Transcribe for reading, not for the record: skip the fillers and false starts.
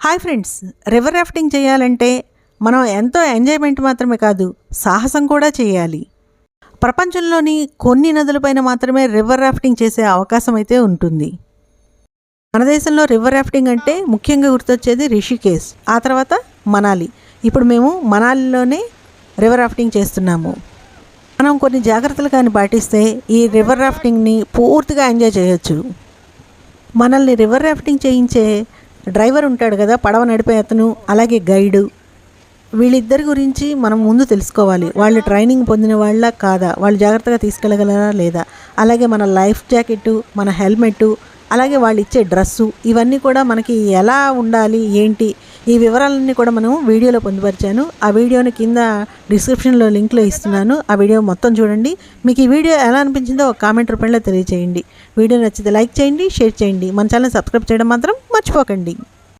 Hi friends, river rafting చేయాలంటే మనం ఎంతో ఎంజాయ్మెంట్ మాత్రమే కాదు, సాహసం కూడా చేయాలి. ప్రపంచంలోని కొన్ని నదులపైన మాత్రమే రివర్ రాఫ్టింగ్ చేసే అవకాశం అయితే ఉంటుంది. మన దేశంలో రివర్ రాఫ్టింగ్ అంటే ముఖ్యంగా గుర్తొచ్చేది రిషికేశ్, ఆ తర్వాత మనాలి. ఇప్పుడు మేము మనాలిలోనే రివర్ రాఫ్టింగ్ చేస్తున్నాము. మనం కొన్ని జాగ్రత్తలు కానీ పాటిస్తే ఈ రివర్ రాఫ్టింగ్ని పూర్తిగా ఎంజాయ్ చేయొచ్చు. మనల్ని రివర్ రాఫ్టింగ్ చేయించే డ్రైవర్ ఉంటాడు కదా, పడవ నడిపే అతను, అలాగే గైడు, వీళ్ళిద్దరి గురించి మనం ముందు తెలుసుకోవాలి. వాళ్ళు ట్రైనింగ్ పొందిన వాళ్ళ కాదా, వాళ్ళు జాగ్రత్తగా తీసుకెళ్ళగలరా లేదా, అలాగే మన లైఫ్ జాకెట్టు, మన హెల్మెట్టు, అలాగే వాళ్ళు ఇచ్చే డ్రెస్సు, ఇవన్నీ కూడా మనకి ఎలా ఉండాలి ఏంటి, ఈ వివరాలన్నీ కూడా మనం వీడియోలో పొందుపరిచాను. ఆ వీడియోని కింద డిస్క్రిప్షన్లో లింక్లో ఇస్తున్నాను. ఆ వీడియో మొత్తం చూడండి. మీకు ఈ వీడియో ఎలా అనిపించిందో ఒక కామెంట్ రూపంలో తెలియజేయండి. వీడియో నచ్చితే లైక్ చేయండి, షేర్ చేయండి. మన ఛానల్ సబ్స్క్రైబ్ చేయడం మాత్రం మర్చిపోకండి.